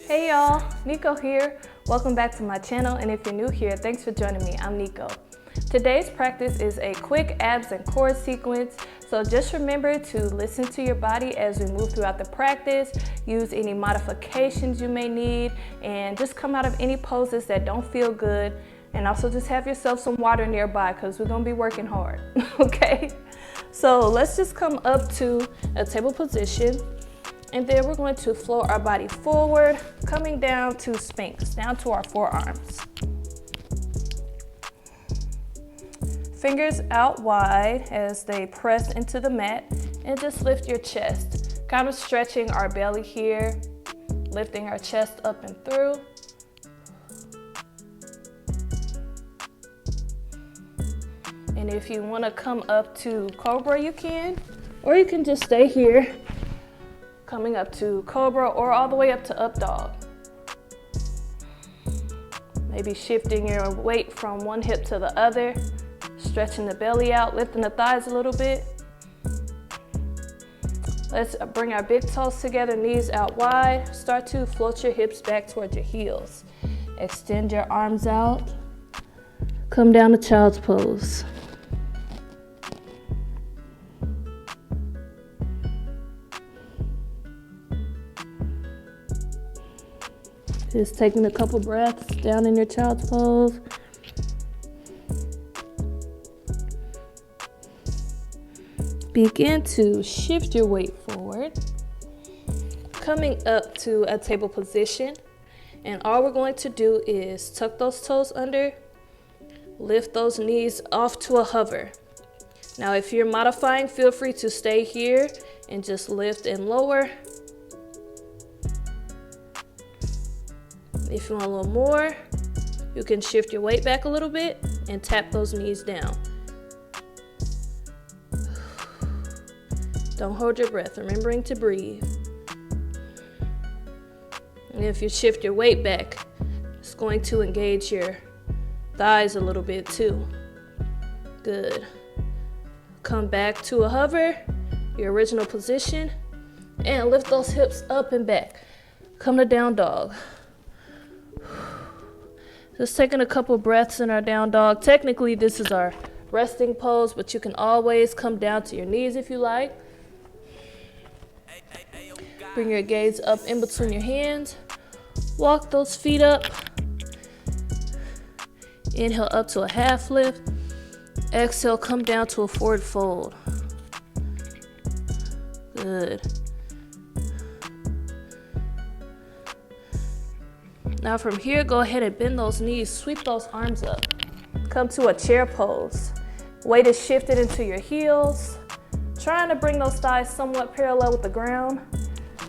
Hey y'all, Nico here. Welcome back to my channel, and if you're new here, thanks for joining me. I'm Nico. Today's practice is a quick abs and core sequence, so just remember to listen to your body as we move throughout the practice, use any modifications you may need, and just come out of any poses that don't feel good, and also just have yourself some water nearby because we're going to be working hard, okay? So let's just come up to a table position. And then we're going to float our body forward, coming down to Sphinx, down to our forearms. Fingers out wide as they press into the mat, and just lift your chest. Kind of stretching our belly here, lifting our chest up and through. And if you want to come up to Cobra, you can, or you can just stay here. Coming up to Cobra or all the way up to Up Dog. Maybe shifting your weight from one hip to the other, stretching the belly out, lifting the thighs a little bit. Let's bring our big toes together, knees out wide. Start to float your hips back towards your heels. Extend your arms out. Come down to child's pose. Just taking a couple breaths down in your child's pose. Begin to shift your weight forward. Coming up to a table position. And all we're going to do is tuck those toes under, lift those knees off to a hover. Now, if you're modifying, feel free to stay here and just lift and lower. If you want a little more, you can shift your weight back a little bit and tap those knees down. Don't hold your breath, remembering to breathe. And if you shift your weight back, it's going to engage your thighs a little bit too. Good. Come back to a hover, your original position, and lift those hips up and back. Come to down dog. Just taking a couple breaths in our down dog. Technically, this is our resting pose, but you can always come down to your knees if you like. Bring your gaze up in between your hands. Walk those feet up. Inhale up to a half lift. Exhale, come down to a forward fold. Good. Now from here, go ahead and bend those knees, sweep those arms up. Come to a chair pose. Weight is shifted into your heels. Trying to bring those thighs somewhat parallel with the ground.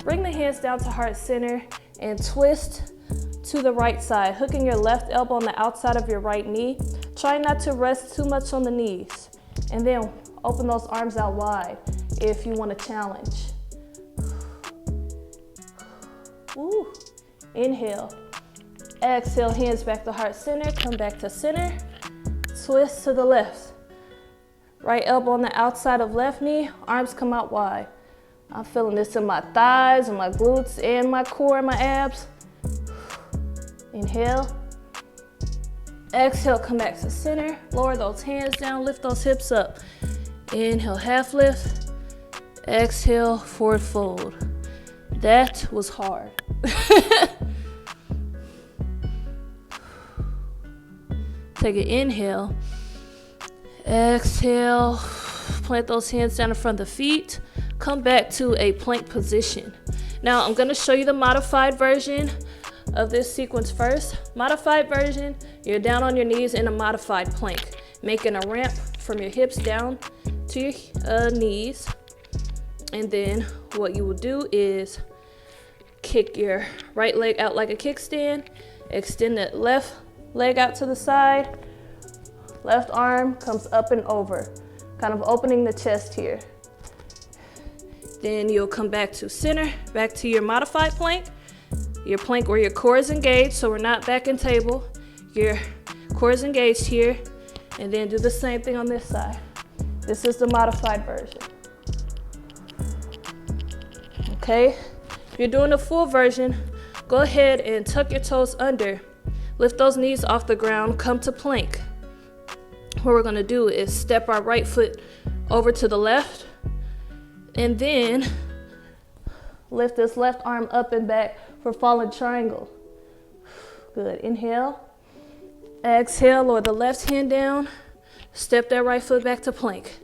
Bring the hands down to heart center and twist to the right side, hooking your left elbow on the outside of your right knee. Try not to rest too much on the knees. And then open those arms out wide if you want to challenge. Ooh. Inhale. Exhale, hands back to heart center, come back to center, twist to the left. Right elbow on the outside of left knee, arms come out wide. I'm feeling this in my thighs and my glutes and my core and my abs. Inhale. Exhale, come back to center, lower those hands down, lift those hips up. Inhale, half lift. Exhale, forward fold. That was hard. Take an inhale, exhale, plant those hands down in front of the feet, come back to a plank position. Now I'm gonna show you the modified version of this sequence first. Modified version, you're down on your knees in a modified plank, making a ramp from your hips down to your knees. And then what you will do is kick your right leg out like a kickstand, extend that left leg out to the side, left arm comes up and over, kind of opening the chest here. Then you'll come back to center, back to your modified plank, your plank where your core is engaged, so we're not back in table. Your core is engaged here, and then do the same thing on this side. This is the modified version. Okay, If you're doing a full version, go ahead and tuck your toes under. Lift those knees off the ground, come to plank. What we're gonna do is step our right foot over to the left, and then lift this left arm up and back for fallen triangle. Good, inhale. Exhale, lower the left hand down. Step that right foot back to plank.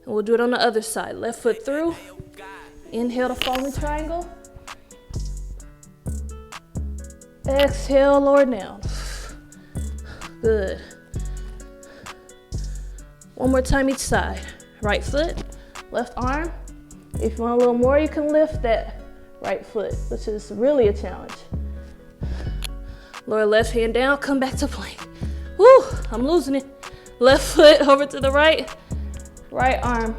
And we'll do it on the other side. Left foot through. Inhale to fallen triangle. Exhale, lower down. Good. One more time each side. Right foot, left arm. If you want a little more, you can lift that right foot, which is really a challenge. Lower left hand down, come back to plank. Woo, I'm losing it. Left foot over to the right. Right arm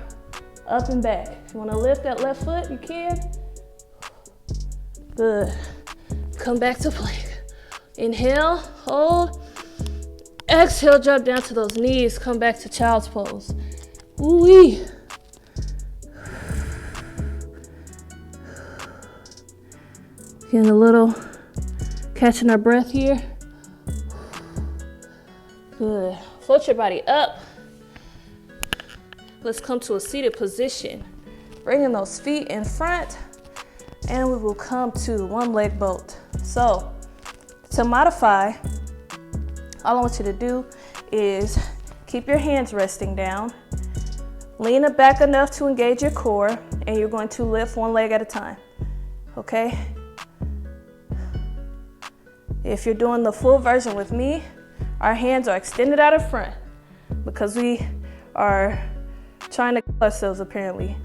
up and back. If you want to lift that left foot, you can. Good. Come back to plank. Inhale, hold. Exhale, drop down to those knees. Come back to child's pose. Ooh-wee. Getting a little, catching our breath here. Good. Float your body up. Let's come to a seated position. Bringing those feet in front, and we will come to one leg boat. So, to modify, all I want you to do is keep your hands resting down. Lean it back enough to engage your core, and you're going to lift one leg at a time, okay? If you're doing the full version with me, our hands are extended out in front because we are trying to kill ourselves apparently.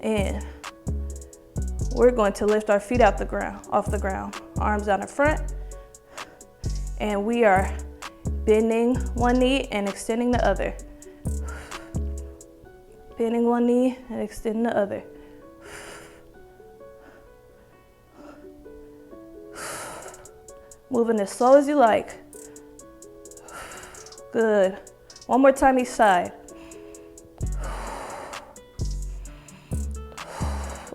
And we're going to lift our feet off the ground, arms out in front, and we are bending one knee and extending the other. Bending one knee and extending the other. Moving as slow as you like. Good. One more time each side.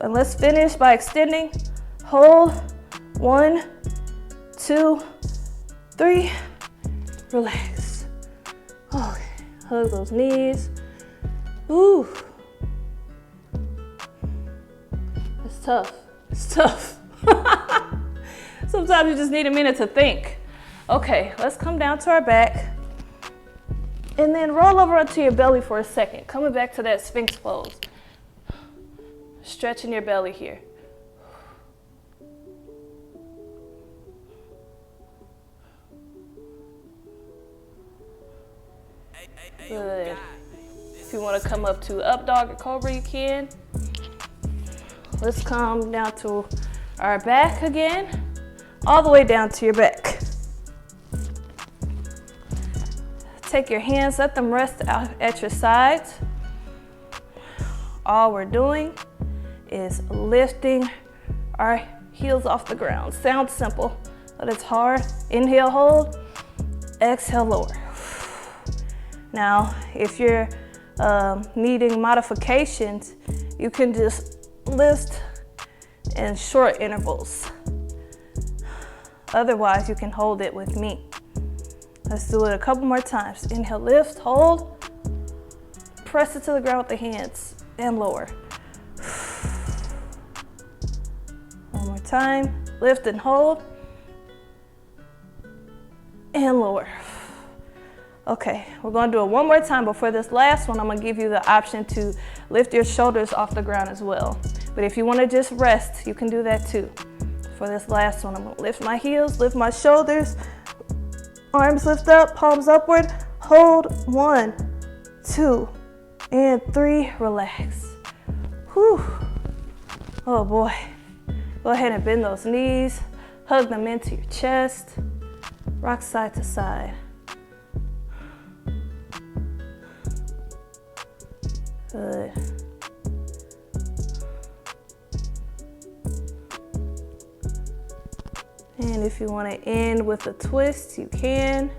And let's finish by extending. Hold. 1, 2, 3. Relax. Okay. Hug those knees. Ooh. It's tough. It's tough. Sometimes you just need a minute to think. Okay, let's come down to our back. And then roll over onto your belly for a second. Coming back to that Sphinx pose. Stretching your belly here. Good. If you want to come up to up dog or cobra, you can. Let's come down to our back again. All the way down to your back. Take your hands, let them rest out at your sides. All we're doing is lifting our heels off the ground. Sounds simple, but it's hard. Inhale, hold. Exhale, lower. Now, if you're needing modifications, you can just lift in short intervals. Otherwise, you can hold it with me. Let's do it a couple more times. Inhale, lift, hold. Press it to the ground with the hands and lower. One more time. Lift and hold. And lower. Okay, we're going to do it one more time. Before this last one, I'm going to give you the option to lift your shoulders off the ground as well. But if you want to just rest, you can do that too. For this last one, I'm going to lift my heels, lift my shoulders, arms lift up, palms upward, hold. 1, 2, and 3, relax. Whew. Oh boy. Go ahead and bend those knees, hug them into your chest, rock side to side. Good. And if you want to end with a twist, you can.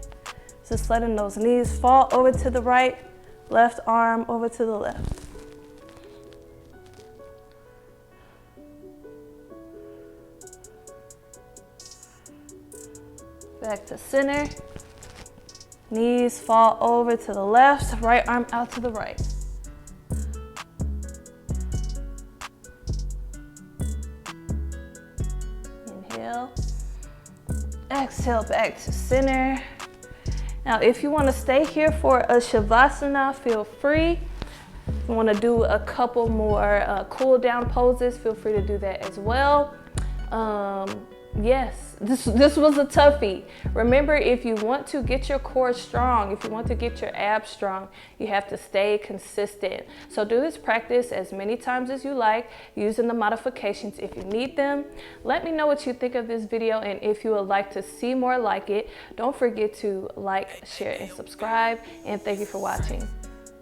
Just letting those knees fall over to the right, left arm over to the left. Back to center. Knees fall over to the left, right arm out to the right. Inhale. Exhale, back to center. Now, if you want to stay here for a Shavasana, feel free. If you want to do a couple more cool down poses, feel free to do that as well. Yes, this was a toughie. Remember, if you want to get your core strong, if you want to get your abs strong, you have to stay consistent. So do this practice as many times as you like, using the modifications if you need them. Let me know what you think of this video, and if you would like to see more like it, don't forget to like, share, and subscribe. And thank you for watching.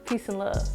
Peace and love.